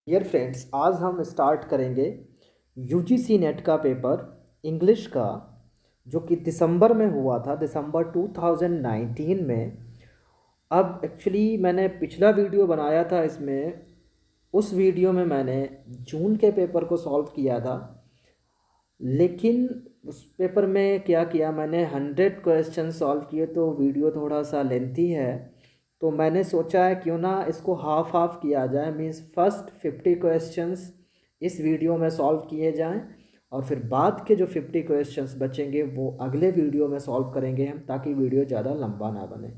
Dear friends, आज हम start करेंगे यूजीसी नेट का पेपर इंग्लिश का, जो कि दिसंबर में हुआ था, दिसंबर 2019 में। अब एक्चुअली मैंने पिछला वीडियो बनाया था इसमें, उस वीडियो में मैंने जून के पेपर को सॉल्व किया था। लेकिन उस पेपर में क्या किया, मैंने 100 क्वेश्चन सॉल्व किए, तो वीडियो थोड़ा सा लेंथी है। तो मैंने सोचा है क्यों ना इसको हाफ हाफ किया जाए, मीन्स फर्स्ट 50 क्वेश्चंस इस वीडियो में सॉल्व किए जाएं, और फिर बाद के जो 50 क्वेश्चंस बचेंगे वो अगले वीडियो में सॉल्व करेंगे हम, ताकि वीडियो ज़्यादा लंबा ना बने।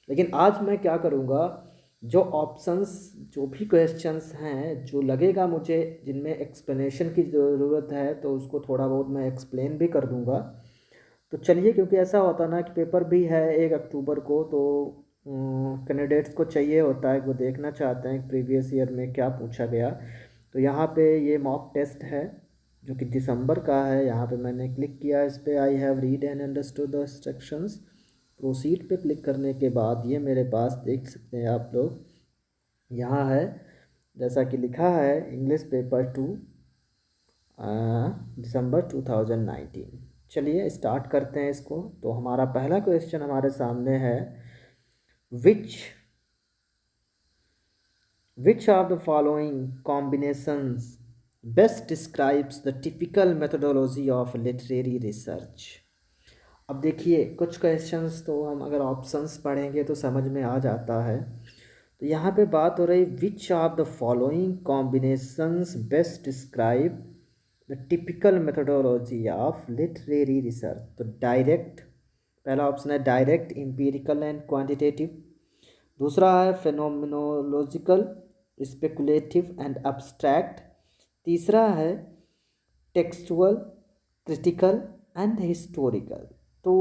लेकिन आज मैं क्या करूँगा, जो ऑप्शंस, जो भी क्वेश्चंस हैं जो लगेगा मुझे जिनमें एक्सप्लेनेशन की ज़रूरत है, तो उसको थोड़ा बहुत मैं एक्सप्लेन भी कर दूंगा। तो चलिए, क्योंकि ऐसा होता ना कि पेपर भी है 1 अक्टूबर को, तो कैंडिडेट्स को चाहिए होता है, वो देखना चाहते हैं प्रीवियस ईयर में क्या पूछा गया। तो यहाँ पे ये मॉक टेस्ट है जो कि दिसंबर का है। यहाँ पे मैंने क्लिक किया इस पर, I have read and understood the instructions. Proceed पे क्लिक करने के बाद ये मेरे पास देख सकते हैं आप लोग, यहाँ है जैसा कि लिखा है इंग्लिश पेपर 2 दिसंबर 2019। चलिए स्टार्ट करते हैं इसको। तो हमारा पहला क्वेश्चन हमारे सामने है, विच Which of the following combinations best describes the typical methodology of literary research? अब देखिए, कुछ क्वेश्चंस तो हम अगर ऑप्शंस पढ़ेंगे तो समझ में आ जाता है। तो यहाँ पे बात हो रही, विच of the following combinations best describe the typical methodology of literary research. तो डायरेक्ट, पहला ऑप्शन है डायरेक्ट, एम्पिरिकल एंड क्वांटिटेटिव। दूसरा है फेनोमिनोलॉजिकल, स्पेकुलेटिव एंड अब्स्ट्रैक्ट। तीसरा है टेक्सचुअल, क्रिटिकल एंड हिस्टोरिकल। तो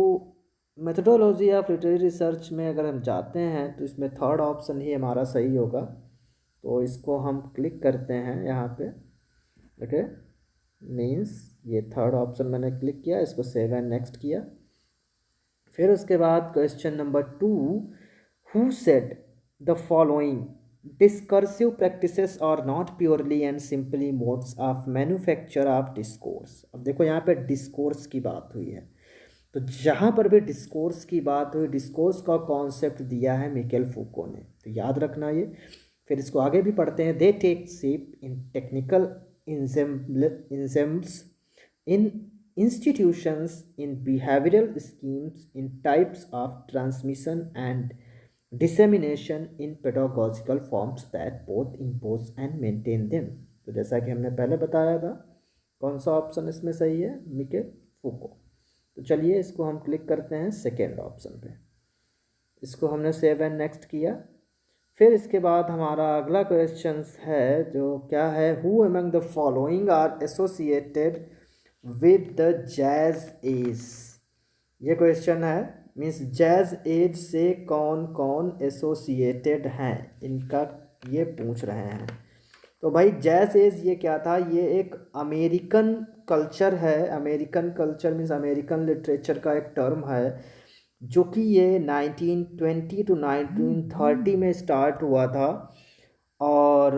मेथडोलॉजी ऑफ लिटरेरी रिसर्च में अगर हम जाते हैं तो इसमें थर्ड ऑप्शन ही हमारा सही होगा। तो इसको हम क्लिक करते हैं यहाँ पे, ओके। मीन्स ये थर्ड ऑप्शन मैंने क्लिक किया, इसको सेव एंड नेक्स्ट किया। फिर उसके बाद question number 2, who said the following discursive practices are not purely and simply modes of manufacture of discourse. अब देखो यहाँ पे डिस्कोर्स की बात हुई है, तो जहाँ पर भी डिस्कोर्स की बात हुई, डिस्कोर्स का कॉन्सेप्ट दिया है मिकेल फूको ने, तो याद रखना ये। फिर इसको आगे भी पढ़ते हैं, they take shape in technical ensembles, in institutions, in behavioral schemes, in types of transmission and dissemination, in pedagogical forms that both impose and maintain them। तो जैसा कि हमने पहले बताया था, कौन सा ऑप्शन इसमें सही है, मिकेल फूको। तो चलिए इसको हम क्लिक करते हैं सेकेंड ऑप्शन पे, इसको हमने सेव एंड नेक्स्ट किया। फिर इसके बाद हमारा अगला क्वेश्चन है, जो क्या है, who among the following are associated with the jazz age. ये क्वेश्चन है, मीन्स जैज एज से कौन कौन एसोसिएटेड हैं, इनका ये पूछ रहे हैं। तो भाई जैज एज ये क्या था, ये एक अमेरिकन कल्चर है। American culture means American literature का एक टर्म है, जो कि ये 1920 टू 1930 में स्टार्ट हुआ था। और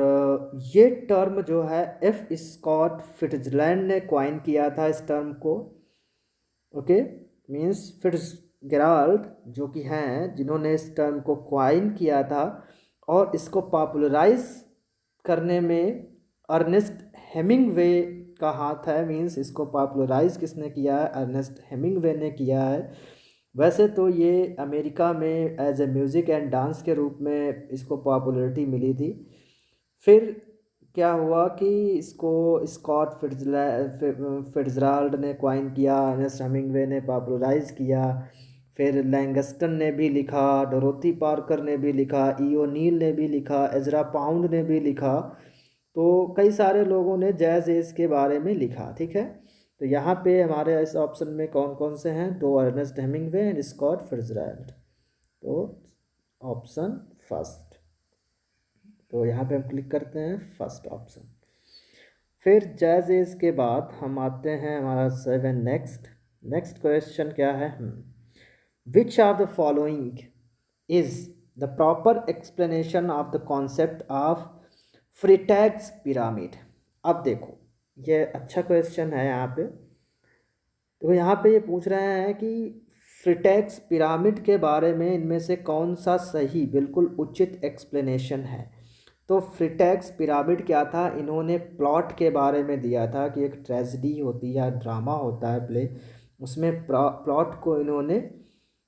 ये टर्म जो है एफ स्कॉट फिट्जलैंड ने क्वाइन किया था इस टर्म को, ओके। मीन्स फिट्जगेराल्ड जो कि हैं जिन्होंने इस टर्म को क्वाइन किया था, और इसको पॉपुलराइज करने में अर्नेस्ट हेमिंगवे का हाथ है। मीन्स इसको पॉपुलराइज किसने किया है, अर्नेस्ट हेमिंगवे ने किया है। वैसे तो ये अमेरिका में as a music and dance के रूप में इसको पॉपुलैरिटी मिली थी। फिर क्या हुआ कि इसको स्कॉट फिट्जराल्ड ने क्वाइन किया, अर्नेस्ट हेमिंगवे ने पॉपुलराइज किया, फिर लैंगस्टन ने भी लिखा, डोरोथी पार्कर ने भी लिखा, ईओ नील ने भी लिखा, एजरा पाउंड ने भी लिखा। तो कई सारे लोगों ने जैज एज के बारे में लिखा, ठीक है। तो यहाँ पे हमारे इस ऑप्शन में कौन कौन से हैं, दो, Ernest Hemingway and Scott Fitzgerald. तो ऑप्शन फर्स्ट, तो यहाँ पे हम क्लिक करते हैं फर्स्ट ऑप्शन। फिर जैज एज के बाद हम आते हैं हमारा सेवन, नेक्स्ट। नेक्स्ट क्वेश्चन क्या है, which of the following is the proper explanation of the concept of Freytag's pyramid. अब देखो, ये अच्छा क्वेश्चन है यहाँ पे। तो यहाँ पे ये पूछ रहे हैं कि फ्रीटैक्स पिरामिड के बारे में इनमें से कौन सा सही बिल्कुल उचित एक्सप्लेनेशन है। तो फ्रीटैक्स पिरामिड क्या था, इन्होंने प्लॉट के बारे में दिया था कि एक ट्रेजेडी होती है, ड्रामा होता है प्ले, उसमें प्लॉट को इन्होंने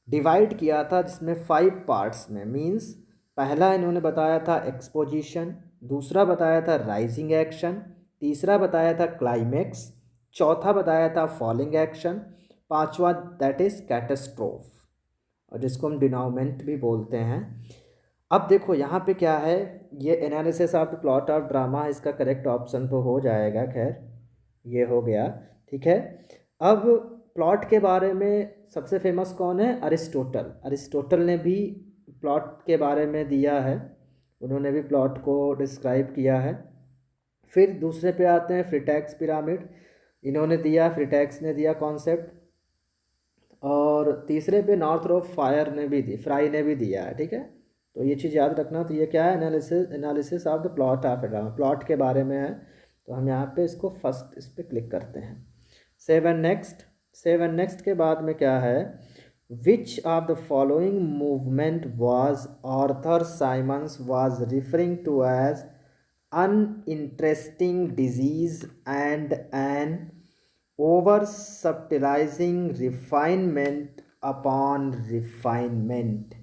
डिवाइड किया था जिसमें 5 पार्ट्स में। मींस पहला इन्होंने बताया था एक्सपोजिशन, दूसरा बताया था राइजिंग एक्शन, तीसरा बताया था क्लाइमेक्स, चौथा बताया था फॉलिंग एक्शन, पांचवा दैट इज कैटेस्ट्रोफ, और जिसको हम डिनाउमेंट भी बोलते हैं। अब देखो यहाँ पे क्या है, ये analysis of the plot of drama इसका करेक्ट ऑप्शन तो हो जाएगा। खैर ये हो गया, ठीक है। अब प्लॉट के बारे में सबसे फेमस कौन है, अरिस्टोटल। अरिस्टोटल ने भी प्लॉट के बारे में दिया है, उन्होंने भी प्लॉट को डिस्क्राइब किया है। फिर दूसरे पे आते हैं फ्रीटैक्स पिरामिड, इन्होंने दिया, फ्रीटैक्स ने दिया कॉन्सेप्ट। और तीसरे पे नॉर्थ ऑफ फायर ने भी दी, फ्राई ने भी दिया है, ठीक है। तो ये चीज़ याद रखना। तो ये क्या है, analysis of the plot of drama, plot के बारे में है। तो हम यहाँ पे इसको फर्स्ट इस पर क्लिक करते हैं। Save and next. Save and next के बाद में क्या है, which of the following movement was Arthur Symons was referring to as uninteresting disease and an over subtilizing refinement upon refinement।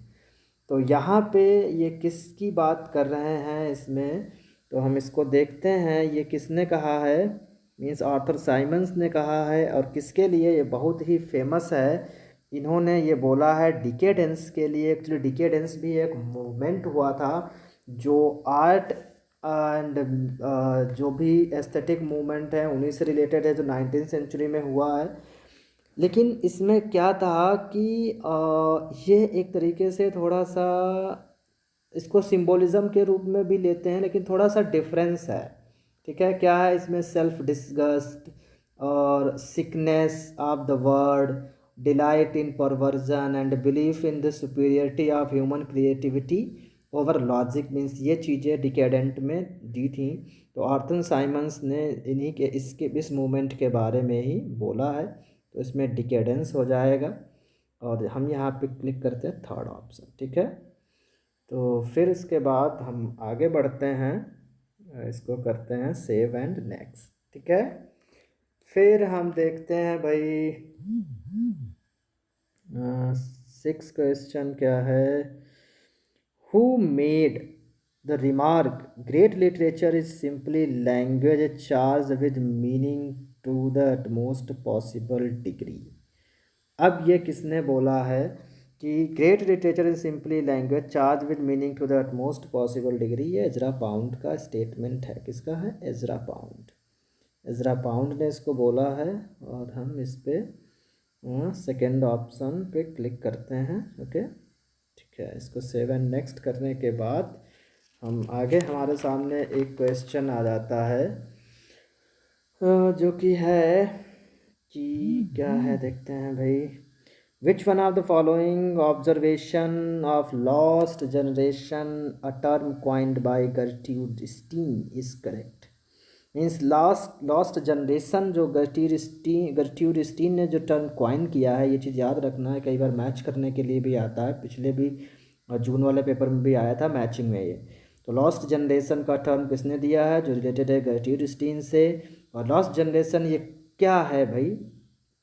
तो यहाँ पे ये किसकी बात कर रहे हैं इसमें, तो हम इसको देखते हैं। ये किसने कहा है, मीन्स आर्थर साइमंस ने कहा है, और किसके लिए ये बहुत ही फेमस है। इन्होंने ये बोला है डिकेडेंस के लिए। एक्चुअली डिकेडेंस भी एक मूवमेंट हुआ था जो आर्ट एंड जो भी एस्थेटिक मूवमेंट है उन्हीं से रिलेटेड है, जो 19th सेंचुरी में हुआ है। लेकिन इसमें क्या था कि ये एक तरीके से थोड़ा सा इसको सिंबोलिज्म के रूप में भी लेते हैं, लेकिन थोड़ा सा डिफरेंस है, ठीक है। क्या है इसमें, सेल्फ डिस्गस्ट और sickness of the word, delight in perversion and belief in the superiority of human creativity over logic. Means ये चीज़ें डिकेडेंट में दी थी। तो आर्थर साइमंस ने इन्हीं के इस मूवमेंट के बारे में ही बोला है। तो इसमें डिकेडेंस हो जाएगा, और हम यहाँ पे क्लिक करते हैं थर्ड ऑप्शन, ठीक है। तो फिर इसके बाद हम आगे बढ़ते हैं, इसको करते हैं सेव एंड नेक्स्ट, ठीक है। फिर हम देखते हैं भाई 6 क्वेश्चन क्या है, who made the remark great literature is simply language charge with meaning to the most possible degree. अब ये किसने बोला है कि great literature is simply language charge with meaning to the most possible degree. ये Ezra Pound का statement है। किसका है, एजरा पाउंड। एजरा पाउंड ने इसको बोला है, और हम इस पे सेकेंड ऑप्शन पे क्लिक करते हैं, ओके, ठीक है। इसको सेव एंड नेक्स्ट करने के बाद हम आगे, हमारे सामने एक क्वेश्चन आ जाता है जो कि है कि क्या है, देखते हैं भाई। Which one of the following observation of lost generation, a term coined by गर्ट्यूड Stein, is correct. Means lost generation जो गर्ट्यूड स्टीन ने जो टर्म क्वाइन किया है, ये चीज़ याद रखना है। कई बार मैच करने के लिए भी आता है, पिछले भी जून वाले पेपर में भी आया था मैचिंग में ये। तो लॉस्ट जनरेशन का टर्म किसने दिया है, जो रिलेटेड है गर्ट्यूड स्टीन से। और लॉस्ट जनरेशन ये क्या है भाई,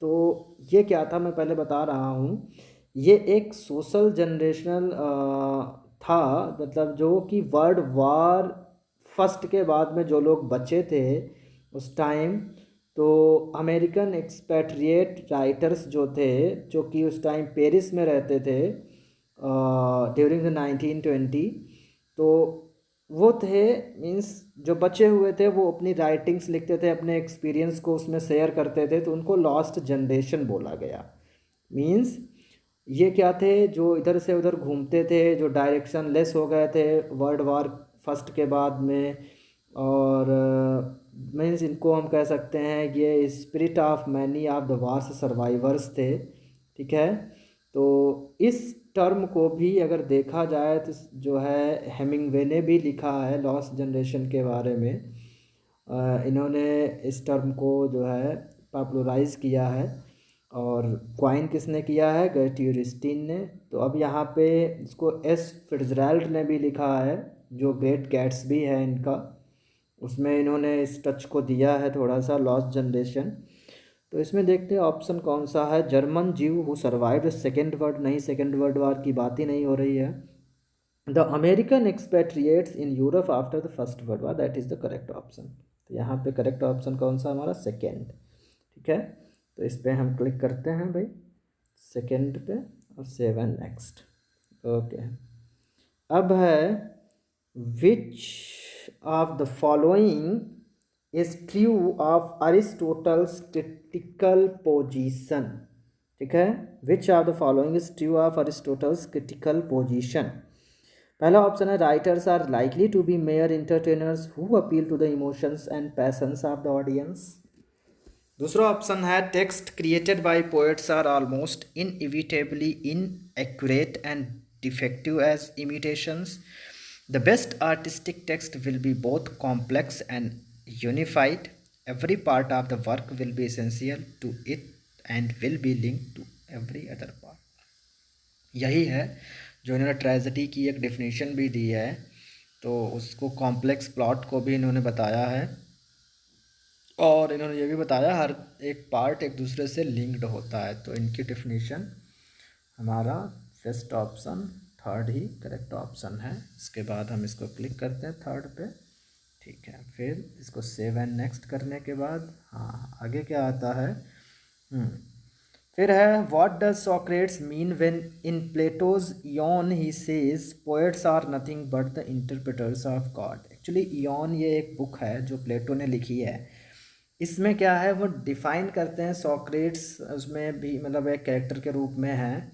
तो ये क्या था मैं पहले बता रहा हूँ। ये एक सोशल जनरेशनल था, मतलब जो कि वर्ल्ड वार फर्स्ट के बाद में जो लोग बचे थे उस टाइम, तो अमेरिकन एक्सपेट्रिएट राइटर्स जो थे, जो कि उस टाइम पेरिस में रहते थे ड्यूरिंग द 1920। तो वो थे, मीन्स जो बचे हुए थे वो अपनी राइटिंग्स लिखते थे, अपने एक्सपीरियंस को उसमें शेयर करते थे, तो उनको लॉस्ट जनरेशन बोला गया। मीन्स ये क्या थे, जो इधर से उधर घूमते थे, जो डायरेक्शन लेस हो गए थे वर्ल्ड वार फर्स्ट के बाद में। और मीन्स इनको हम कह सकते हैं ये spirit of many of the wars survivors थे, ठीक है। तो इस टर्म को भी अगर देखा जाए तो जो है हेमिंगवे ने भी लिखा है लॉस्ट जनरेशन के बारे में। इन्होंने इस टर्म को जो है पॉपुलराइज किया है। और क्वाइन किसने किया है? गर्टियरिस्टीन ने। तो अब यहाँ पे इसको एस फिट्जरैल्ड ने भी लिखा है, जो ग्रेट गैट्सबी है इनका, उसमें इन्होंने इस टच को दिया है थोड़ा सा, लॉस्ट जनरेशन। तो इसमें देखते हैं ऑप्शन कौन सा है। जर्मन जीव हु सर्वाइव्ड सेकेंड वर्ल्ड, नहीं, सेकेंड वर्ल्ड वार की बात ही नहीं हो रही है। The American expatriates in Europe after the first world war, that is the correct option. तो यहाँ पे करेक्ट ऑप्शन कौन सा हमारा? सेकेंड। ठीक है, तो इस पर हम क्लिक करते हैं भाई, सेकेंड पे, और 7 नेक्स्ट। ओके, अब है which of the following is true of Aristotle's critical position. ठीक है, which of the following is true of Aristotle's critical position. पहला ऑप्शन है writers are likely to be mere entertainers who appeal to the emotions and passions of the audience. दूसरा option है text created by poets are almost inevitably inaccurate and defective as imitations. The best artistic text will be both complex and unified. Every part of the work will be essential to it and will be linked to every other part. यही है जो इन्होंने tragedy की एक definition भी दी है, तो उसको कॉम्प्लेक्स प्लॉट को भी इन्होंने बताया है, और इन्होंने ये भी बताया हर एक पार्ट एक दूसरे से लिंक्ड होता है। तो इनकी डेफिनेशन हमारा फर्स्ट ऑप्शन, थर्ड ही करेक्ट ऑप्शन है। इसके बाद हम इसको क्लिक करते हैं थर्ड पे। ठीक है, फिर इसको सेव एंड नेक्स्ट करने के बाद हाँ आगे क्या आता है? फिर है what does Socrates mean when in Plato's Ion he says poets are nothing but the interpreters of God. Actually Ion ये एक बुक है जो प्लेटो ने लिखी है। इसमें क्या है, वो डिफ़ाइन करते हैं सॉक्रेट्स, उसमें भी मतलब एक कैरेक्टर के रूप में है।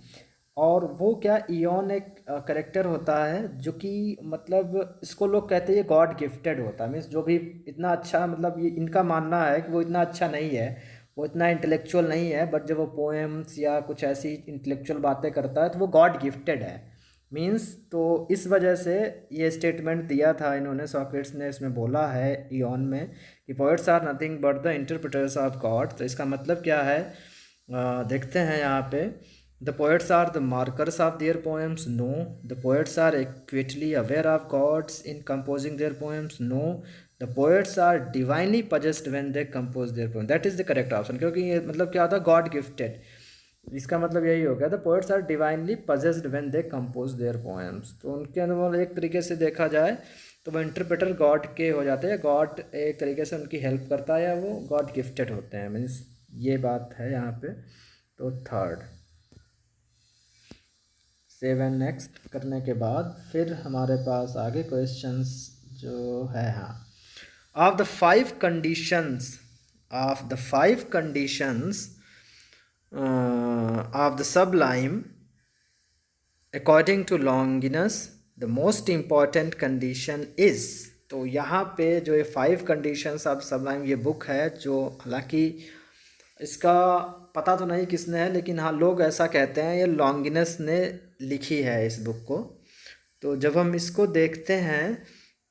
और वो क्या, इयॉन एक कैरेक्टर होता है जो कि मतलब इसको लोग कहते हैं ये गॉड गिफ्टेड होता है। मीन्स जो भी इतना अच्छा, मतलब ये इनका मानना है कि वो इतना अच्छा नहीं है, वो इतना इंटेलेक्चुअल नहीं है, बट जब वो पोएम्स या कुछ ऐसी इंटेलेक्चुअल बातें करता है तो वो गॉड गिफ्टेड है। मीन्स तो इस वजह से ये स्टेटमेंट दिया था इन्होंने, सॉक्रेट्स ने इसमें बोला है इयॉन में कि poets are nothing but the interpreters of God. तो इसका मतलब क्या है, देखते हैं यहाँ पे। The poets are the markers of their poems, no. The poets are acutely aware of gods in composing their poems, no. The poets are divinely possessed when they compose their poem, that is the correct option. क्योंकि ये मतलब क्या होता है, God gifted, इसका मतलब यही हो गया। The poets are divinely possessed when they compose their poems. तो उनके अंदर एक तरीके से देखा जाए तो वो इंटरप्रेटर गॉड के हो जाते हैं, गॉड एक तरीके से उनकी हेल्प करता है, या वो गॉड गिफ्टेड होते हैं। मीन्स ये बात है यहाँ पे। तो थर्ड, सेव एंड नेक्स्ट करने के बाद फिर हमारे पास आगे क्वेश्चंस जो है, हाँ, of the five conditions of the sublime according to Longinus the most important condition is। तो यहाँ पे जो ये 5 conditions of sublime ये बुक है, जो हालांकि इसका पता तो नहीं किसने है, लेकिन हाँ लोग ऐसा कहते हैं ये लॉन्गिनस ने लिखी है इस बुक को। तो जब हम इसको देखते हैं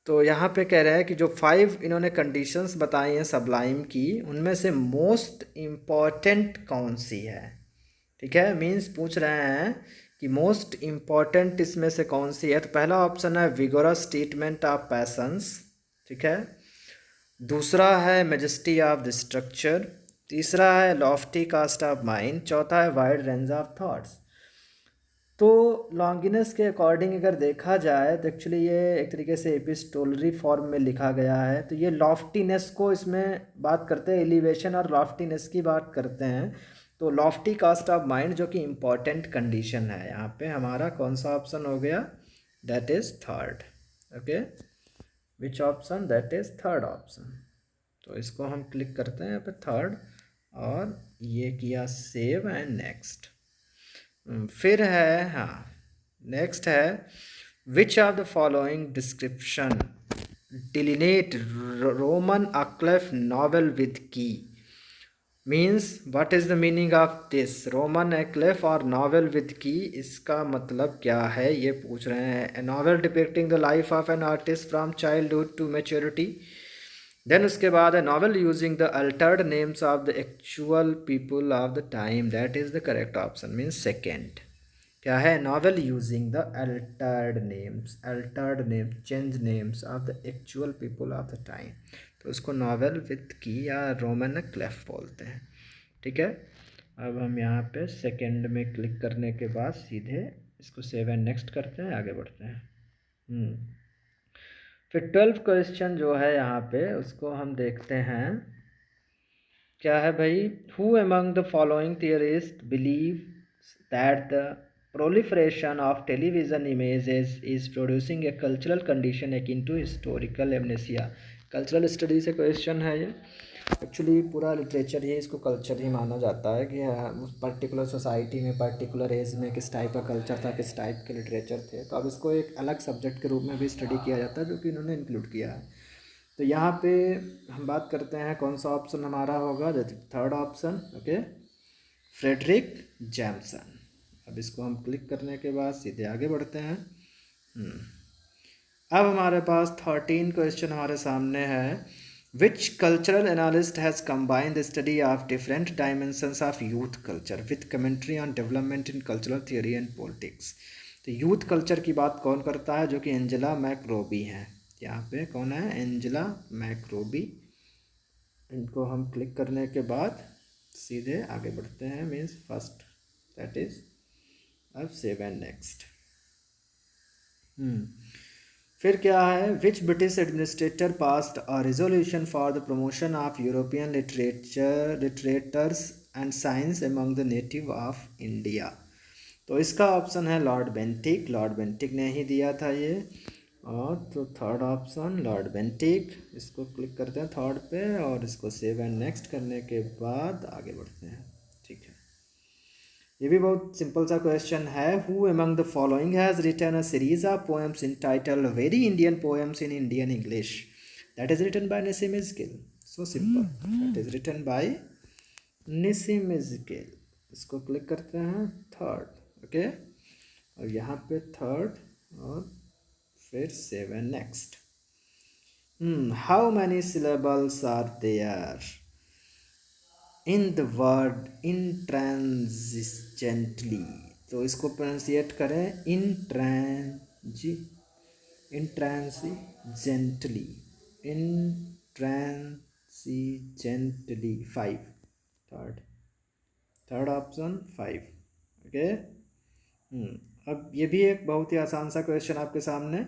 तो यहाँ पे कह रहे हैं कि जो 5 इन्होंने कंडीशंस बताई हैं सबलाइम की, उनमें से मोस्ट इम्पॉर्टेंट कौन सी है। ठीक है, मीन्स पूछ रहे हैं कि मोस्ट इम्पॉर्टेंट इसमें से कौन सी है। तो पहला ऑप्शन है विगोरस ट्रीटमेंट ऑफ पैशंस। ठीक है, दूसरा है मेजेस्टी ऑफ द स्ट्रक्चर, तीसरा है लॉफ्टी कास्ट ऑफ माइंड, चौथा है वाइड रेंज ऑफ थॉट्स। तो लॉन्गिनस के अकॉर्डिंग अगर देखा जाए तो एक्चुअली ये एक तरीके से एपिस्टोलरी फॉर्म में लिखा गया है। तो ये लॉफ्टीनेस को इसमें बात करते हैं, एलिवेशन और लॉफ्टीनेस की बात करते हैं। तो लॉफ्टी कास्ट ऑफ माइंड जो कि इम्पॉर्टेंट कंडीशन है, यहाँ पे हमारा कौन सा ऑप्शन हो गया, that is third. Okay, which option, that is third option. तो इसको हम क्लिक करते हैं यहाँ पे थर्ड, और ये किया सेव एंड नेक्स्ट। फिर है, हाँ नेक्स्ट है which of the following description delineate roman a clef novel with key. Means what is the meaning of this roman a clef और नॉवेल विद की, इसका मतलब क्या है ये पूछ रहे हैं। A novel depicting the life of an artist from childhood to maturity. Then उसके बाद है novel using the altered names of the actual people of the time, that is the correct option means second. क्या है, novel using the altered name change names of the actual people of the time, तो उसको novel with की या Roman क्लेफ बोलते हैं। ठीक है, अब हम यहाँ पे सेकंड में क्लिक करने के बाद सीधे इसको सेव एंड नेक्स्ट करते हैं, आगे बढ़ते हैं। फिर 12 क्वेश्चन जो है यहाँ पे उसको हम देखते हैं। क्या है भाई, who among the following theorists believes that the proliferation of television images is producing a cultural condition akin to historical amnesia? Cultural study से क्वेश्चन है ये। एक्चुअली पूरा लिटरेचर ही इसको कल्चर ही माना जाता है कि उस पर्टिकुलर सोसाइटी में पर्टिकुलर एज में किस टाइप का कल्चर था, किस टाइप के लिटरेचर थे, तो अब इसको एक अलग सब्जेक्ट के रूप में भी स्टडी किया जाता है जो कि इन्होंने इंक्लूड किया है। तो यहाँ पे हम बात करते हैं कौन सा ऑप्शन हमारा होगा, third option. Okay, Fredric Jameson. अब इसको हम क्लिक करने के बाद सीधे आगे बढ़ते हैं। अब हमारे पास 13 क्वेश्चन हमारे सामने है। Which cultural analyst has combined the study of different dimensions of youth culture with commentary on development in cultural theory and politics. तो यूथ कल्चर की बात कौन करता है, जो कि एंजेला मैक्रोबी है। यहाँ पे कौन है, एंजेला मैक्रोबी। इनको हम क्लिक करने के बाद सीधे आगे बढ़ते हैं, मीन्स फर्स्ट, दैट इज अब सेव एंड नेक्स्ट। फिर क्या है, which British administrator passed a resolution for the promotion of European literatures and science among the native of India. तो इसका ऑप्शन है लॉर्ड बेंटिक। लॉर्ड बेंटिक ने ही दिया था ये। और तो थर्ड ऑप्शन लॉर्ड बेंटिक, इसको क्लिक करते हैं थर्ड पे और इसको सेव एंड नेक्स्ट करने के बाद आगे बढ़ते हैं। ठीक है, ये भी बहुत सिंपल सा क्वेश्चन है। Who among the following has written a series of poems in title very Indian poems in Indian English, that is written by Nissim Ezekiel. So simple, that is written by Nissim Ezekiel. इसको क्लिक करते हैं third. Okay, और यहाँ पे third और फिर save and next. How many syllables are there in the word intransigently. तो इसको प्रोनाउंसिएट करें intransigently. Intransigently 5, third option 5। Okay, अब ये भी एक बहुत ही आसान सा क्वेश्चन आपके सामने।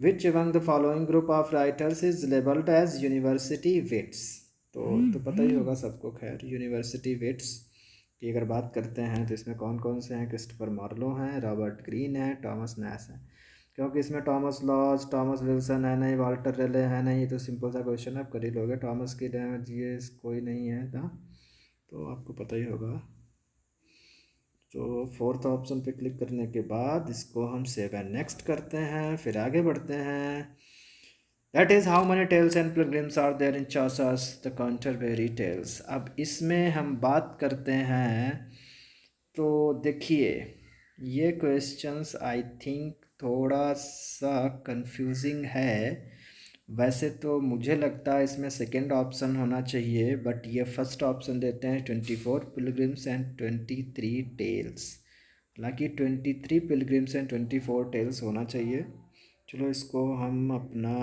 Which among the following group of writers is labelled as university wits. तो पता ही होगा सबको, खैर यूनिवर्सिटी विट्स की अगर बात करते हैं तो इसमें कौन कौन से हैं, क्रिस्टोफर मार्लो हैं, रॉबर्ट ग्रीन है, टॉमस नैश है। क्योंकि इसमें टॉमस लॉज, टॉमस विल्सन है नहीं, वाल्टर रेले है नहीं, तो सिंपल सा क्वेश्चन आप कर ही लोगे। टॉमस की ये कोई नहीं है था, तो आपको पता ही होगा। तो फोर्थ ऑप्शन पे क्लिक करने के बाद इसको हम सेव एंड नेक्स्ट करते हैं, फिर आगे बढ़ते हैं। That is how many tales and pilgrims are there in चौसस द कैंटरबरी टेल्स। अब इसमें हम बात करते हैं, तो देखिए ये क्वेश्चंस आई थिंक थोड़ा सा कंफ्यूजिंग है। वैसे तो मुझे लगता है इसमें सेकंड ऑप्शन होना चाहिए, बट ये फर्स्ट ऑप्शन देते हैं 24 पिलग्रिम्स एंड 23 टेल्स। हालांकि 23 पिलग्रिम्स एंड 24 टेल्स होना चाहिए। चलो इसको हम अपना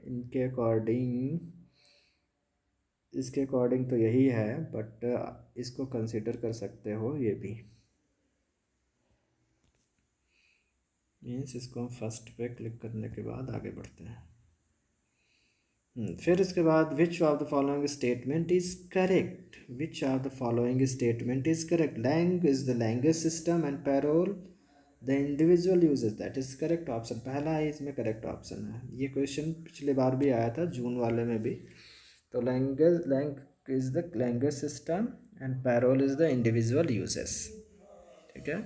इनके अकॉर्डिंग, इसके अकॉर्डिंग तो यही है, बट इसको कंसिडर कर सकते हो ये भी। मीन्स इसको हम फर्स्ट पे क्लिक करने के बाद आगे बढ़ते हैं। फिर इसके बाद which of the following statement is correct. Which of the following statement is correct, langue is the language system and parole the individual uses, that is correct option. पहला ही इसमें करेक्ट ऑप्शन है। ये क्वेश्चन पिछले बार भी आया था जून वाले में भी। तो langue is the language system and parole is the individual uses. ठीक है,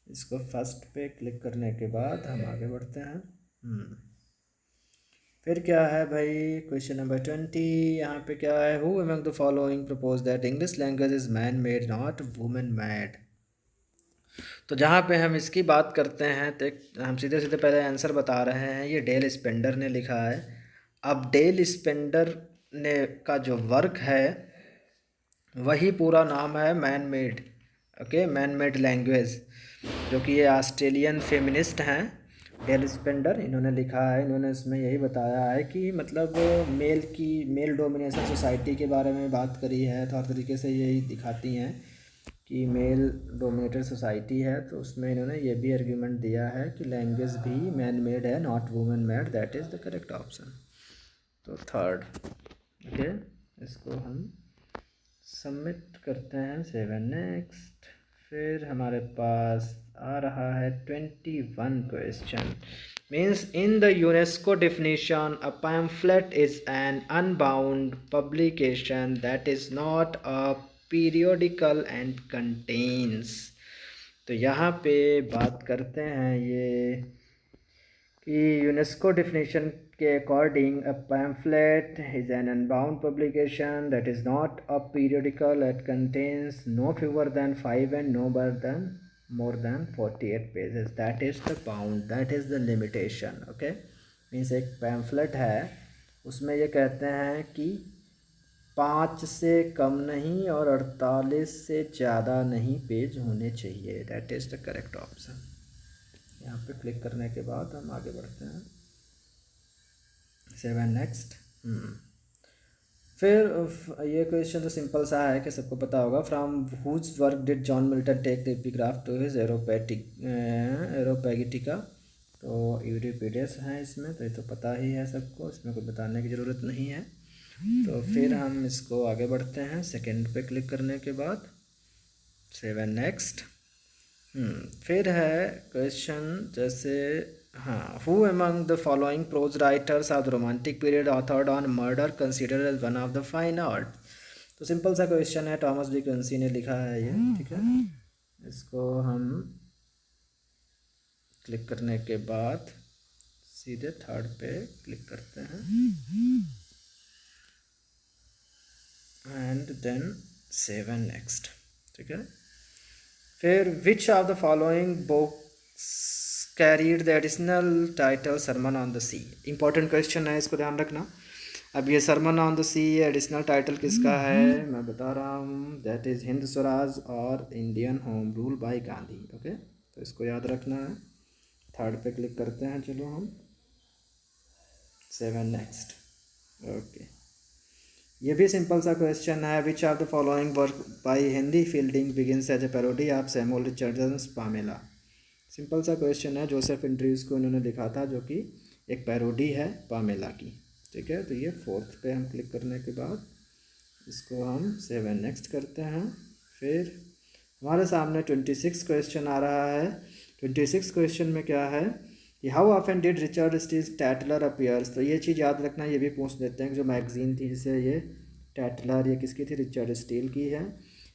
इसको फर्स्ट पे क्लिक करने के बाद हम आगे बढ़ते हैं। फिर क्या है भाई, क्वेश्चन नंबर 20, यहाँ पे क्या है, who among the following propose that English language is man made not women made. तो जहाँ पे हम इसकी बात करते हैं तो हम सीधे सीधे पहले आंसर बता रहे हैं, ये डेल स्पेंडर ने लिखा है। अब डेल स्पेंडर ने का जो वर्क है वही पूरा नाम है man made, okay, man made language, जो कि ये ऑस्ट्रेलियन फेमिनिस्ट हैं डेल स्पेंडर, इन्होंने लिखा है। इन्होंने इसमें यही बताया है कि मतलब मेल डोमिनेशन सोसाइटी के बारे में बात करी है, तो हर तरीके से यही दिखाती हैं कि मेल डोमिनेटेड सोसाइटी है। तो उसमें इन्होंने ये भी आर्ग्यूमेंट दिया है कि लैंग्वेज भी मैन मेड है, not women made, that is the correct option. तो थर्ड, ओके, इसको हम सबमिट करते हैं। 7 नेक्स्ट। फिर हमारे पास आ रहा है 21 question, means in the UNESCO definition a pamphlet is an unbound publication that is not a periodical and contains. तो यहाँ पे बात करते हैं ये कि यूनेस्को डिफिनीशन के according a pamphlet is an unbound publication that is not a periodical, it contains no fewer than 5 and no more than 48 pages, that is the bound, that is the limitation, okay। Means एक pamphlet है, उसमें ये कहते हैं कि 5 से कम नहीं और 48 से ज़्यादा नहीं पेज होने चाहिए, that is the correct option. यहाँ पे क्लिक करने के बाद हम आगे बढ़ते हैं। 7 नेक्स्ट। फिर ये क्वेश्चन तो सिंपल सा है कि सबको पता होगा, from whose work did John Milton take the epigraph to his Areopagitica. तो यूरिपिडेस हैं इसमें, तो ये तो पता ही है सबको, इसमें कोई बताने की ज़रूरत नहीं है। तो फिर हम इसको आगे बढ़ते हैं सेकंड पे क्लिक करने के बाद। 7 नेक्स्ट। फिर है क्वेश्चन जैसे, हाँ, who among the following prose writers of the romantic period authored on murder considered as one of the fine art. तो सिंपल सा क्वेश्चन है, टॉमस डिकेंसी ने लिखा है ये, ठीक है। इसको हम क्लिक करने के बाद सीधे थर्ड पे क्लिक करते हैं एंड देन 7 नेक्स्ट, ठीक है। फिर which of the following books carried the additional title sermon on the sea. Important question है, इसको ध्यान रखना। अब ये sermon on the sea additional title किसका है, मैं बता रहा हूँ, दैट इज़ हिंद स्वराज और Indian home rule by Gandhi, okay. तो इसको याद रखना है। थर्ड पे क्लिक करते हैं, चलो हम 7 नेक्स्ट, ओके। ये भी सिंपल सा क्वेश्चन है, which of the following work by Henry Fielding begins as a parody of Samuel Richardson's Pamela. Simple सा क्वेश्चन है, जोसेफ एंड्रयूज को इन्होंने लिखा था, जो कि एक पैरोडी है पामेला की, ठीक है। तो ये फोर्थ पे हम क्लिक करने के बाद इसको हम 7 नेक्स्ट करते हैं। फिर हमारे सामने 26 क्वेश्चन आ रहा है। 26 क्वेश्चन में क्या है कि how often did Richard Steele Tatler appears. तो ये चीज़ याद रखना, ये भी पूछ देते हैं कि जो मैगजीन थी जिसे ये टैटलर, ये किसकी थी, रिचर्ड स्टील की है।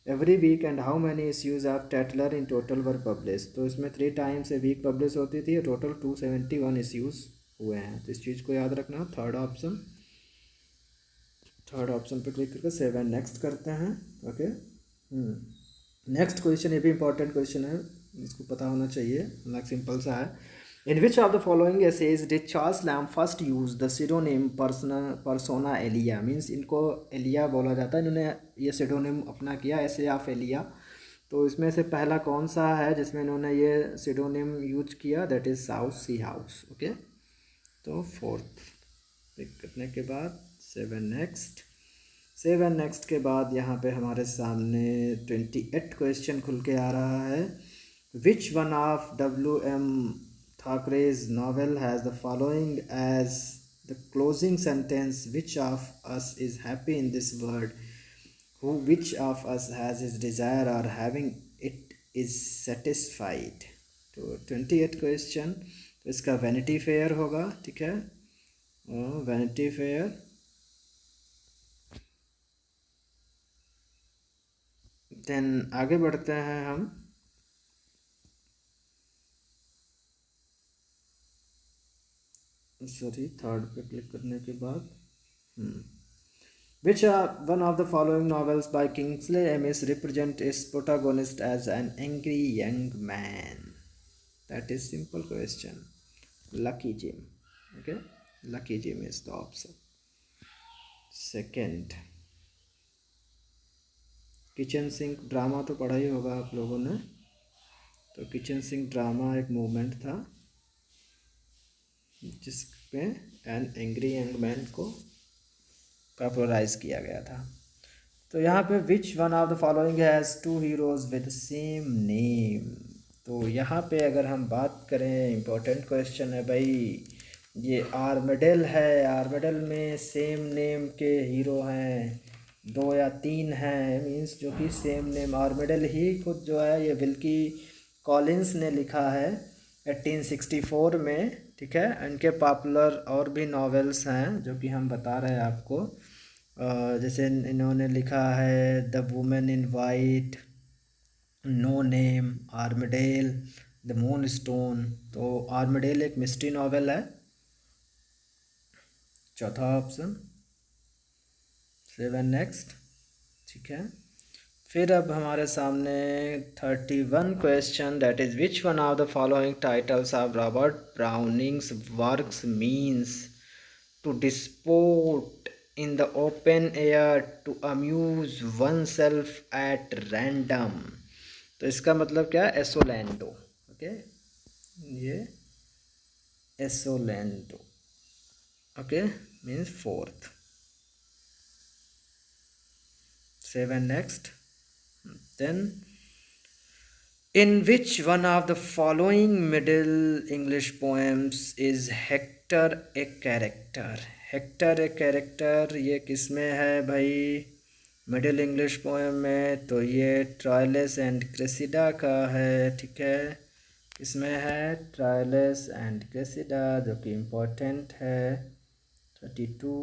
Every week and how many issues of Tatler in total were publish. तो इसमें 3 टाइम्स ए वीक पब्लिश होती थी, टोटल 271 इश्यूज़ हुए हैं। तो इस चीज़ को याद रखना। थर्ड ऑप्शन पे क्लिक करके 7 नेक्स्ट करते हैं, ओके। नेक्स्ट क्वेश्चन, ये भी इंपॉर्टेंट क्वेश्चन है, इसको पता होना चाहिए, लाइक सिंपल सा है। In which of the following essays did Charles Lamb first use the pseudonym persona Elia. मीन्स इनको एलिया बोला जाता है, इन्होंने ये सिडोनिम अपना किया, एसे ऑफ एलिया। तो इसमें से पहला कौन सा है जिसमें इन्होंने ये सिडोनिम यूज किया, that is South Sea House, okay. तो फोर्थ क्लिक करने के बाद 7 नेक्स्ट। 7 नेक्स्ट के बाद यहाँ पे हमारे सामने 28 क्वेश्चन खुल के आ रहा है। Which one of WM Thackeray's novel has the following as the closing sentence, which of us is happy in this world, who which of us has his desire or having it is satisfied. तो 28 question, तो इसका vanity fair होगा, ठीक है, vanity fair. Then आगे बढ़ते हैं हम। सॉरी, थर्ड पे क्लिक करने के बाद which one of the following novels by Kingsley Amis represent its protagonist as an angry young man? That is simple question. Lucky Jim. Okay, Lucky Jim is the option. Second, kitchen sink drama तो पढ़ा ही होगा आप लोगों ने। तो kitchen sink drama एक movement था जिसमें एन एंग्री यंग मैन को पॉपुलराइज किया गया था। तो यहाँ पे which one of the following has two heroes with same name. तो यहाँ पे अगर हम बात करें, इम्पोर्टेंट क्वेश्चन है भाई, ये आर्मेडल है, आर्मेडल में सेम नेम के हीरो हैं, 2 या 3 हैं, मींस जो कि सेम नेम। आर्मेडल ही खुद जो है ये विल्की कॉलिंस ने लिखा है 1864 में, ठीक है। इनके पॉपुलर और भी नॉवेल्स हैं जो कि हम बता रहे हैं आपको, जैसे इन्होंने लिखा है The Woman in White, No Name, Armadale, The मून स्टोन। तो आर्मेडेल एक मिस्ट्री नॉवेल है, चौथा ऑप्शन। 7 नेक्स्ट, ठीक है। फिर अब हमारे सामने 31 question, that is which one of the following titles of Robert Browning's works means to disport in the open air, to amuse one self at random. तो इसका मतलब क्या है, एसोलैंडो। ओके, ये Asolando, okay, means fourth. 7 next, then in which one of the following Middle English poems is Hector a character? Hector a character ये किस में है भाई, मिडिल इंग्लिश पोएम में? तो ये ट्रायलेस एंड क्रेसिडा का है, ठीक है। इसमें है ट्रायलेस एंड क्रेसिडा, जो कि इम्पोर्टेंट है। 32,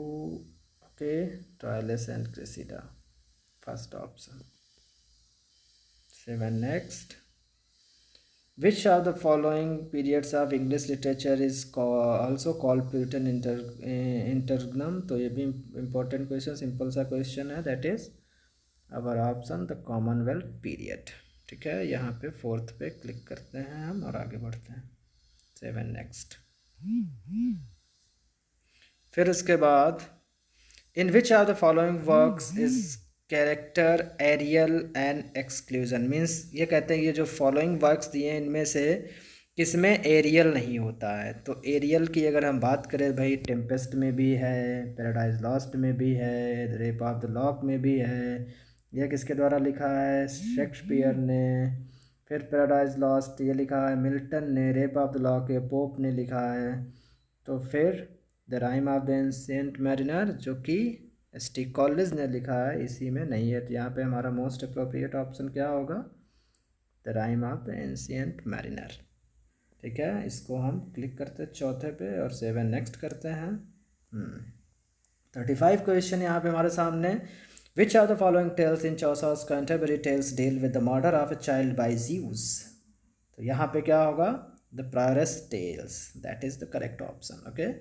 okay, Troilus and Cressida, first option. 7 next, which of the following periods of English literature is also called Puritan interregnum? तो ये भी important question, सिंपल सा क्वेश्चन है, that is our option the Commonwealth period, ठीक है। यहाँ पे fourth पे क्लिक करते हैं हम और आगे बढ़ते हैं। 7 नेक्स्ट, फिर उसके बाद in which of the following works is character Ariel and exclusion. मीन्स ये कहते हैं ये जो फॉलोइंग वर्क्स दिए हैं इनमें से किसमें एरियल नहीं होता है। तो एरियल की अगर हम बात करें भाई, टेम्पेस्ट में भी है, पैराडाइज लॉस्ट में भी है, रेप ऑफ द लॉक में भी है। यह किसके द्वारा लिखा है, शेक्सपियर ने। फिर पैराडाइज लॉस्ट ये लिखा है मिल्टन ने, रेप ऑफ द लॉक ये पोप ने लिखा है। तो फिर the rhyme of the ancient mariner जो कि एस.टी. कॉलेज ने लिखा है, इसी में नहीं है। तो यहाँ पे हमारा मोस्ट अप्रोप्रिएट ऑप्शन क्या होगा, the rhyme of the ancient mariner, ठीक है। इसको हम क्लिक करते हैं चौथे पे और 7 नेक्स्ट करते हैं। 35 क्वेश्चन यहाँ पे हमारे सामने, which are the following tales in Chaucer's Canterbury Tales deal with the murder of a child by Jews. तो यहाँ पे क्या होगा, the Prioress's tales, that is the correct option. Okay,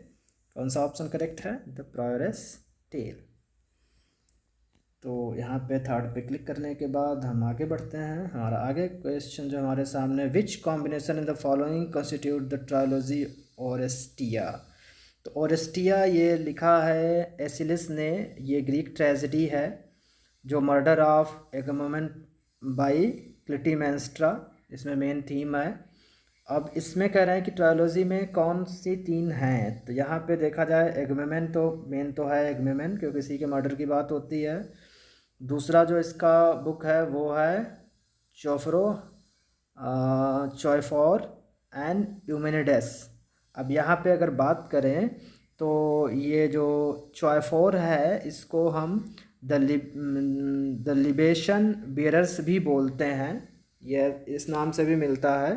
कौन सा ऑप्शन करेक्ट है, द प्रायरस टेल। तो यहाँ पे थर्ड पे क्लिक करने के बाद हम आगे बढ़ते हैं। हमारा आगे क्वेश्चन जो हमारे सामने, which combination in the following constitute the trilogy Oresteia. तो ओरेस्टिया ये लिखा है एसिलिस ने, ये ग्रीक ट्रेजेडी है जो मर्डर ऑफ एगमेम्नन बाई क्लिटीमेंस्ट्रा, इसमें मेन थीम है। अब इसमें कह रहे हैं कि ट्रायोलॉजी में कौन सी 3 हैं। तो यहाँ पे देखा जाए एगमेम्नन तो मेन तो है, एगमेम्नन क्योंकि इसी के मर्डर की बात होती है। दूसरा जो इसका बुक है वो है चोफरो चॉयफोर एंड यूमेनिडेस। अब यहाँ पे अगर बात करें तो ये जो चॉयफोर है इसको हम द लिबेशन बियरर्स भी बोलते हैं, ये इस नाम से भी मिलता है।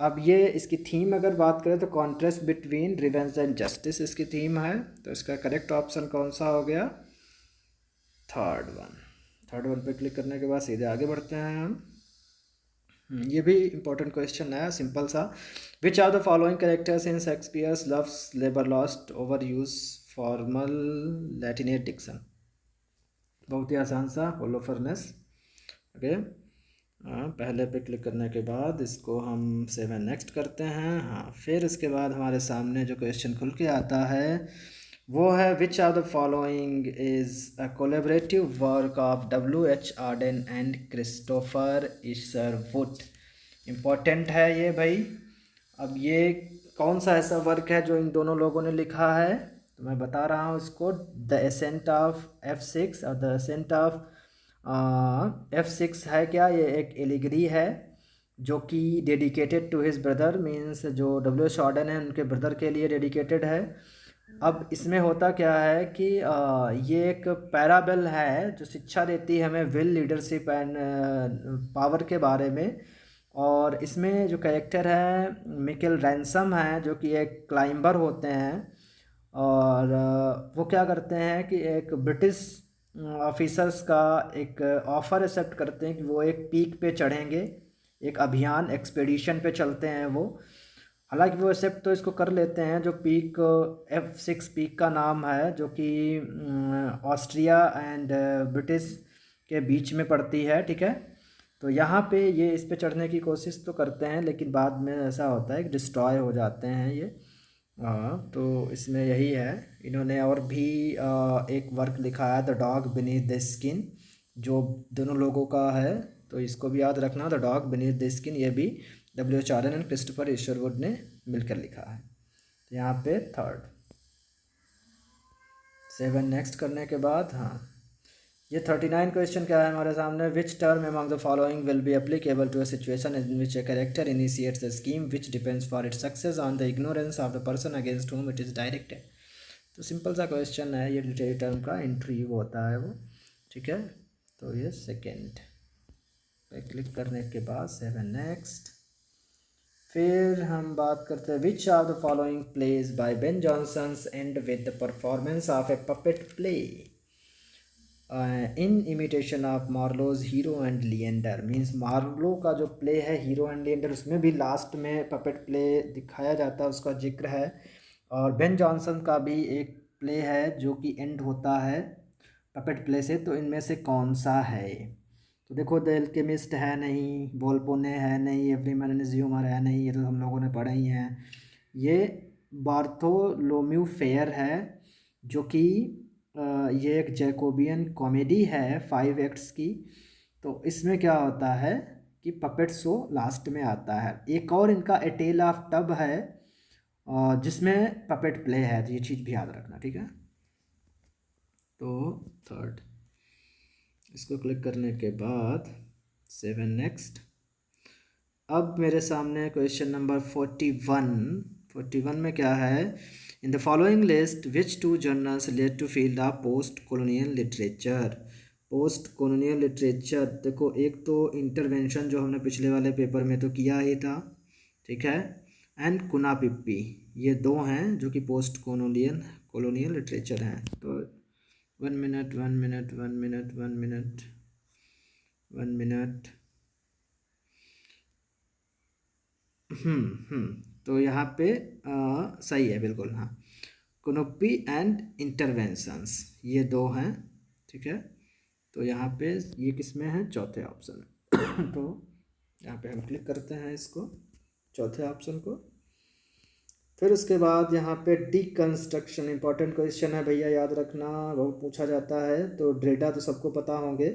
अब ये इसकी थीम अगर बात करें तो contrast between revenge and justice इसकी थीम है। तो इसका करेक्ट ऑप्शन कौन सा हो गया, थर्ड वन पे क्लिक करने के बाद सीधे आगे बढ़ते हैं हम। ये भी इम्पोर्टेंट क्वेश्चन है, सिंपल सा। Which are the following characters in Shakespeare's Love's Labour's Lost over use formal Latinate diction? बहुत ही आसान सा, होलोफर्नेस। ओके, पहले पे क्लिक करने के बाद इसको हम सेवन नेक्स्ट करते हैं। हाँ, फिर इसके बाद हमारे सामने जो क्वेश्चन खुल के आता है वो है which are the following is a collaborative work of W.H. Auden and Christopher Isherwood. Important है ये भाई। अब ये कौन सा ऐसा वर्क है जो इन दोनों लोगों ने लिखा है, तो मैं बता रहा हूँ इसको। द एसेंट ऑफ F6 और द एसेंट ऑफ F6 है क्या, ये एक एलिगरी है जो कि dedicated to his brother, means जो W.H. आर्डन है उनके ब्रदर के लिए डेडिकेटेड है। अब इसमें होता क्या है कि ये एक पैराबल है जो शिक्षा देती है हमें विल, लीडरशिप एंड पावर के बारे में। और इसमें जो कैरेक्टर है मिकेल रैनसम है जो कि एक क्लाइंबर होते हैं। और वो क्या करते हैं कि एक ब्रिटिश ऑफिसर्स का एक ऑफ़र एक्सेप्ट करते हैं कि वो एक पीक पे चढ़ेंगे, एक अभियान एक्सपेडिशन पे चलते हैं वो। हालांकि वो एक्सेप्ट तो इसको कर लेते हैं, जो पीक F6 पीक का नाम है जो कि ऑस्ट्रिया एंड ब्रिटिश के बीच में पड़ती है, ठीक है। तो यहाँ पे ये इस पे चढ़ने की कोशिश तो करते हैं लेकिन बाद में ऐसा होता है कि डिस्ट्रॉय हो जाते हैं ये। हाँ, तो इसमें यही है। इन्होंने और भी एक वर्क लिखा है the dog beneath the skin, जो दोनों लोगों का है, तो इसको भी याद रखना। The dog beneath the skin ये भी W.H. आर्डन एंड क्रिस्टोफर इसरवुड ने मिलकर लिखा है। तो यहाँ पे थर्ड। सेवन नेक्स्ट करने के बाद, हाँ, ये 39 क्वेश्चन क्या है हमारे सामने। Which term among the following will be applicable to a situation in which a character initiates a scheme which depends for its success on the ignorance of the person against whom it is directed. तो simple सा question है, ये literary term का interview होता है वो, ठीक है। तो ये सेकेंड पे क्लिक करने के बाद सेवन नेक्स्ट। फिर हम बात करते हैं which of the following plays by Ben Jonson's end with the performance of a puppet play in imitation of Marlowe's Hero and Leander. Means Marlowe का जो प्ले है हीरो एंड लिएंडर, उसमें भी लास्ट में पपेट प्ले दिखाया जाता है, उसका जिक्र है। और बेन जॉनसन का भी एक प्ले है जो कि एंड होता है पपेट प्ले से। तो इनमें से कौन सा है? तो देखो, द एल्केमिस्ट है नहीं, वोल्पोने है नहीं, एवरीमैन एंड हिज ह्यूमर है नहीं, ये तो हम लोगों ने पढ़ा ही है। ये बार्थोलोम्यू फेयर है जो कि ये एक जैकोबियन कॉमेडी है 5 एक्ट्स की। तो इसमें क्या होता है कि पपेट शो लास्ट में आता है। एक और इनका ए टेल ऑफ टब है जिसमें पपेट प्ले है, तो ये चीज़ भी याद रखना, ठीक है। तो थर्ड, इसको क्लिक करने के बाद सेवन नेक्स्ट। अब मेरे सामने क्वेश्चन नंबर 41 में क्या है। In the following list which two journals relate to field of post colonial literature. Post colonial literature, देखो एक तो इंटरवेंशन जो हमने पिछले वाले पेपर में तो किया ही था, ठीक है, एंड कुना पिप्पी, ये दो हैं जो कि पोस्ट कॉलोनियल लिटरेचर हैं। तो 1 minute 1 minute 1 minute 1 minute 1 minute. तो यहाँ पे सही है बिल्कुल, हाँ। कुनुप्पी एंड इंटरवेंशंस, ये दो हैं, ठीक है। तो यहाँ पे ये किस में है? चौथे ऑप्शन में। तो यहाँ पे हम क्लिक करते हैं इसको, चौथे ऑप्शन को। फिर उसके बाद यहाँ पे डिकंस्ट्रक्शन, इंपॉर्टेंट क्वेश्चन है भैया, याद रखना, बहुत पूछा जाता है। तो ड्रेडा तो सबको पता होंगे।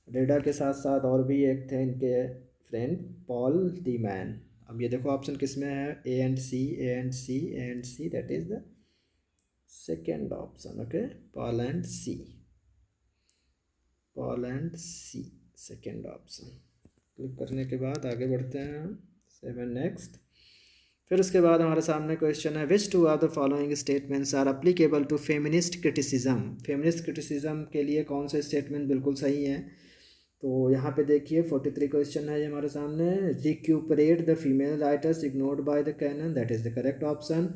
ड्रेडा के साथ साथ और भी एक थे इनके फ्रेंड, पॉल डी मैन। अब ये देखो ऑप्शन किस में है, A and C, A and C, A and C, that is the second option. Okay, Paul and C, Paul and C, second option. Click करने के बाद आगे बढ़ते हैं हम, सेवन नेक्स्ट। फिर उसके बाद हमारे सामने क्वेश्चन है which two are the following statements are applicable to feminist criticism. Feminist criticism के लिए कौन से स्टेटमेंट बिल्कुल सही है? तो यहाँ पे देखिए 43 क्वेश्चन है ये हमारे सामने। Recuperate the female writers ignored by the canon, that is the correct option.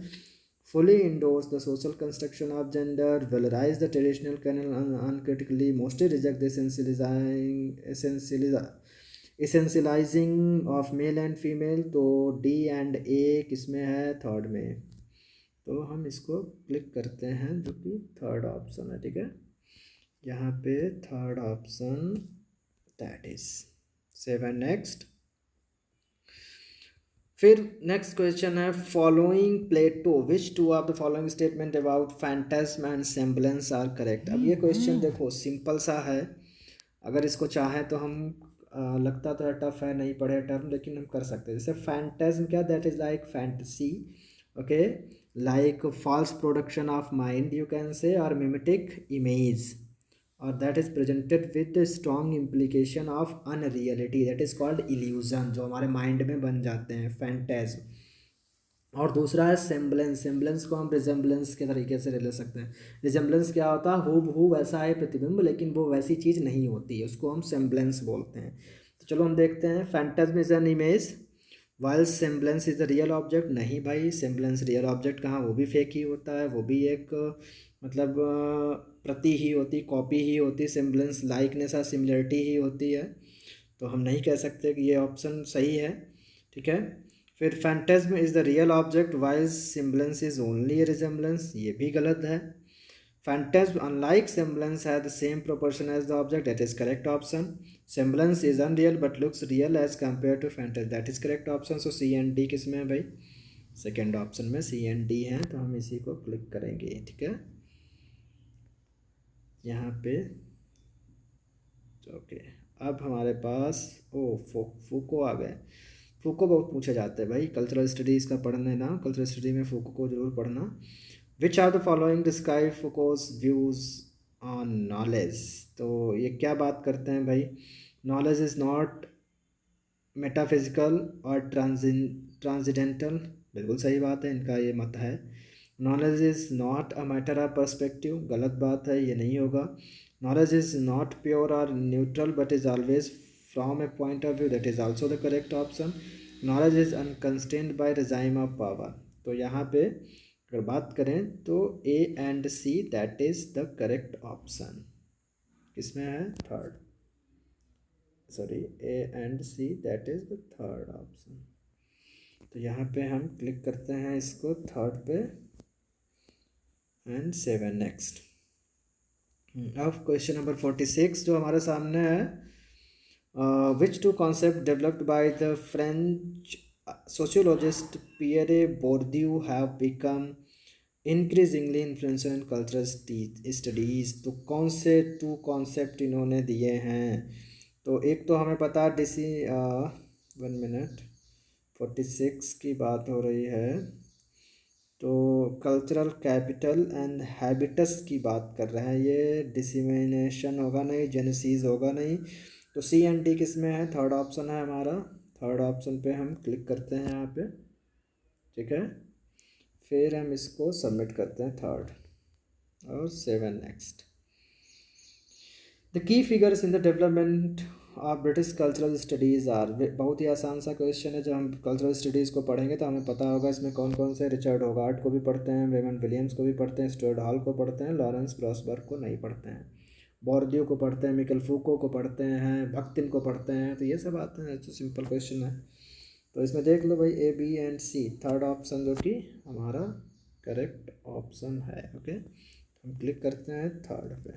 fully endorse the social construction of gender, valorize the traditional canon uncritically, mostly reject the essentializing essentializing of male and female, तो D and A किसमें है, third में। तो हम इसको click करते हैं जो कि थर्ड ऑप्शन है, ठीक है, यहाँ पे third option, that is 7 next. फिर नेक्स्ट क्वेश्चन है, following Plato which two of the following statement about phantasm and semblance are correct. अब ये क्वेश्चन देखो सिंपल सा है, अगर इसको चाहें तो हम लगता तो है टफ है, नहीं पढ़े टर्म, लेकिन हम कर सकते हैं। जैसे फैंटास्म क्या, that is like fantasy, okay, like false production of mind you can say, और मिमेटिक इमेज, और that is presented with a strong implication of unreality, that is called illusion, जो हमारे माइंड में बन जाते हैं, फैंटेज्म। और दूसरा है सेम्बलेंस, सेम्बलेंस को हम रिजेम्बलेंस के तरीके से ले सकते हैं। रिजेम्बलेंस क्या होता है, हूबहू वैसा है प्रतिबिंब, लेकिन वो वैसी चीज़ नहीं होती है, उसको हम सेम्बलेंस बोलते हैं। तो चलो हम देखते हैं, phantasm is an image while semblance is the real object. नहीं भाई, सेम्बलेंस रियल ऑब्जेक्ट कहाँ, वो भी फेक ही होता है, वो भी एक मतलब प्रति ही होती, कॉपी ही होती, सेम्बलेंस लाइकनेस और सिमिलरिटी ही होती है। तो हम नहीं कह सकते कि ये ऑप्शन सही है, ठीक है। फिर phantasm is the real object while semblance is only resemblance, ये भी गलत है। Phantasm, unlike semblance, has the same proportion as the object. That is correct option. Semblance is unreal but looks real as compared to phantasm. That is correct option. So C and D किस में है भाई, second option में C and D हैं, तो हम इसी को क्लिक करेंगे, ठीक है, यहाँ पे। ओके, अब हमारे पास फूको आ गए। फूको बहुत पूछे जाते हैं भाई, कल्चरल स्टडीज़ का पढ़ने ना, कल्चरल स्टडी में फूको को जरूर पढ़ना। Which are the following describe Foucault's views on knowledge. तो ये क्या बात करते हैं भाई, नॉलेज इज़ नॉट मेटाफिजिकल और ट्रांसजेंडल, बिल्कुल सही बात है, इनका ये मत है। Knowledge is not a matter of perspective, गलत बात है, ये नहीं होगा। नॉलेज इज़ नॉट प्योर और neutral but is always from a point of view, that is also the correct option. Knowledge is unconstrained by regime of power. तो यहाँ पे अगर बात करें तो A and C, that is the correct option. किसमें है, third, sorry, A and C, that is the third option. तो यहाँ पे हम क्लिक करते हैं इसको थर्ड पे, एंड 7 नेक्स्ट। अब क्वेश्चन नंबर 46 जो हमारे सामने है, which two concept developed by the French sociologist Pierre Bourdieu have become increasingly influential in cultural studies। तो कौन से टू कॉन्सेप्ट इन्होंने दिए हैं, तो एक तो हमें पता डिसी 1 मिनट 46 की बात हो रही है, तो कल्चरल कैपिटल एंड हैबिटस की बात कर रहे हैं, ये डिसिमिनेशन होगा नहीं, जेनेसिस होगा नहीं। तो सी एंड डी किस में है, थर्ड ऑप्शन है हमारा, थर्ड ऑप्शन पे हम क्लिक करते हैं यहाँ पे, ठीक है। फिर हम इसको सबमिट करते हैं थर्ड, और 7 next. The key figures in the development of British cultural studies are, बहुत ही आसान सा क्वेश्चन है, जब हम कल्चरल स्टडीज़ को पढ़ेंगे तो हमें पता होगा इसमें कौन कौन से, रिचर्ड होगार्ट को भी पढ़ते हैं, रेमंड विलियम्स को भी पढ़ते हैं, स्टुअर्ट हॉल को पढ़ते हैं, लॉरेंस ग्रॉसबर्ग को नहीं पढ़ते हैं, बोर्डियू को पढ़ते हैं, मिकेल फूको को पढ़ते हैं, भक्तिन को पढ़ते हैं। तो ये सब आते हैं, तो सिंपल क्वेश्चन है। तो इसमें देख लो भाई, A B and C, third option जो कि हमारा करेक्ट ऑप्शन है, ओके। हम क्लिक करते हैं थर्ड पे,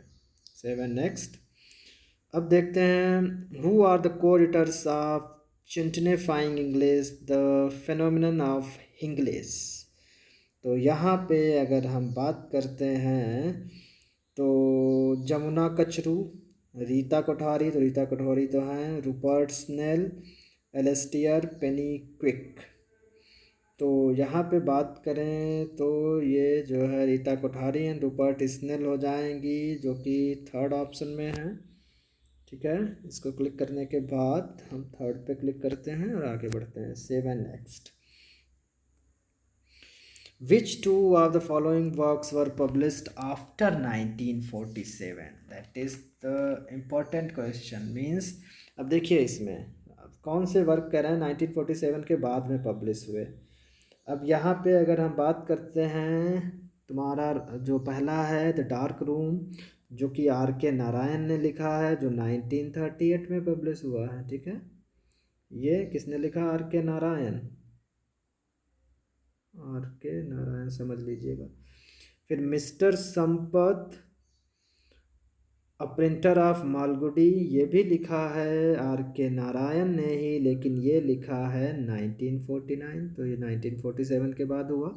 7 नेक्स्ट। अब देखते हैं, who are the co writers of chutnefying English, the phenomenon of English. तो यहाँ पे अगर हम बात करते हैं तो जमुना कचरू, रीता कोठारी, तो रीता कोठारी तो हैं, रूपर्ट स्नेल, एलेस्टियर पेनीक्विक। तो यहाँ पे बात करें तो ये जो है Rita Kothari and Rupert Snell हो जाएंगी, जो कि थर्ड ऑप्शन में है, ठीक है। इसको क्लिक करने के बाद हम थर्ड पे क्लिक करते हैं और आगे बढ़ते हैं, 7 next. Which two of the following works were published after 1947, that is the important question means. अब देखिए इसमें अब कौन से वर्क कह रहे हैं 1947 के बाद में पब्लिश हुए। अब यहाँ पे अगर हम बात करते हैं, तुम्हारा जो पहला है द डार्क रूम, जो कि आर के नारायण ने लिखा है, जो 1938 में पब्लिश हुआ है, ठीक है। ये किसने लिखा? आर के नारायण। आर के नारायण समझ लीजिएगा। फिर mister Sampath, a printer of Malgudi, ये भी लिखा है आर के नारायण ने ही, लेकिन ये लिखा है 1949, तो ये 1947 के बाद हुआ।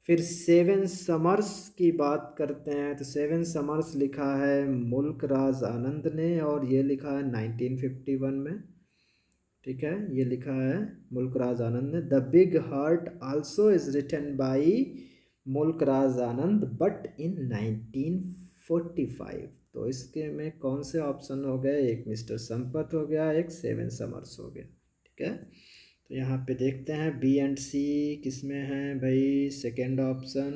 फिर सेवन समर्स की बात करते हैं, तो सेवन समर्स लिखा है मुल्क राज आनंद ने, और ये लिखा है 1951 में। ठीक है, ये लिखा है मुल्क राज आनंद ने। The Big Heart also is written by Mulk Raj Anand but in 1945। तो इसके में कौन से ऑप्शन हो गए? एक मिस्टर संपत हो गया, एक सेवन समर्स हो गया। ठीक है, तो यहाँ पे देखते हैं बी एंड सी किस में है भाई। Second option,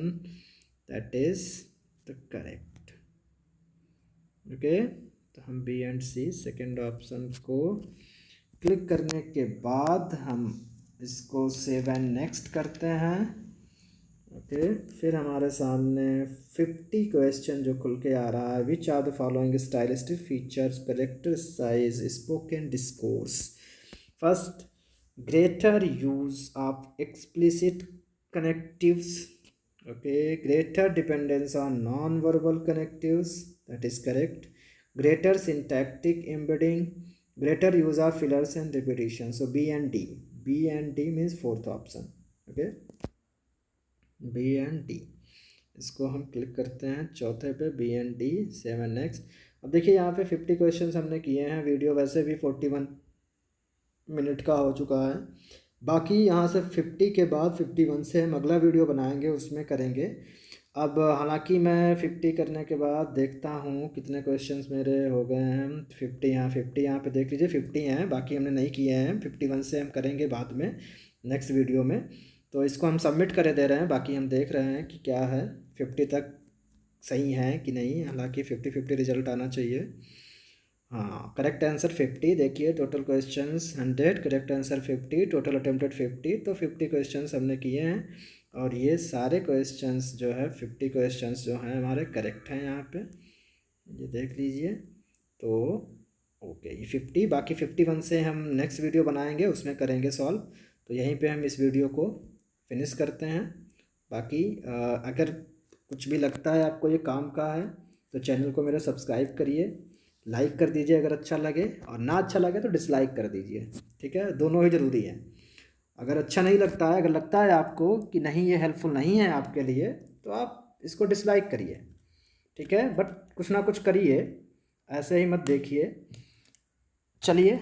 that is the correct. Okay, तो हम B and C second option को क्लिक करने के बाद हम इसको सेव एंड नेक्स्ट करते हैं। ओके, फिर हमारे सामने 50 क्वेश्चन जो खुल के आ रहा है। Which are the following stylistic features characterise spoken discourse? First, greater use of explicit connectives. Okay, greater dependence on non-verbal connectives, that is correct. Greater syntactic embedding, greater use of fillers and repetition. So B and D. B and D means fourth option. Okay, B and D, इसको हम click करते हैं चौथे पे, B and D seven next. अब देखिए यहाँ पे 50 क्वेश्चन हमने किए हैं। वीडियो वैसे भी 41 मिनट का हो चुका है। बाकी यहाँ से 50 के बाद 51 से हम अगला वीडियो बनाएंगे, उसमें करेंगे। अब हालांकि मैं 50 करने के बाद देखता हूँ कितने क्वेश्चंस मेरे हो गए हैं। 50 यहाँ पे देख लीजिए 50 हैं, बाकी हमने नहीं किए हैं। 51 से हम करेंगे बाद में नेक्स्ट वीडियो में। तो इसको हम सबमिट करे दे रहे हैं, बाकी हम देख रहे हैं कि क्या है 50 तक सही है कि नहीं। हालांकि 50-50 रिजल्ट आना चाहिए। हाँ, करेक्ट आंसर 50। देखिए total questions 100, correct answer 50, total attempted 50। तो 50 क्वेश्चंस हमने किए हैं, और ये सारे क्वेश्चंस जो है 50 क्वेश्चंस जो हैं हमारे करेक्ट हैं। यहाँ पे ये देख लीजिए। तो ओके, ये 50, बाकी 51 से हम नेक्स्ट वीडियो बनाएंगे, उसमें करेंगे सॉल्व। तो यहीं पे हम इस वीडियो को फिनिश करते हैं। बाकी अगर कुछ भी लगता है आपको ये काम का है तो चैनल को मेरा सब्सक्राइब करिए, लाइक कर दीजिए अगर अच्छा लगे, और ना अच्छा लगे तो डिसलाइक कर दीजिए। ठीक है, दोनों ही ज़रूरी है। अगर अच्छा नहीं लगता है, अगर लगता है आपको कि नहीं ये हेल्पफुल नहीं है आपके लिए, तो आप इसको डिसलाइक करिए। ठीक है, बट कुछ ना कुछ करिए, ऐसे ही मत देखिए। चलिए।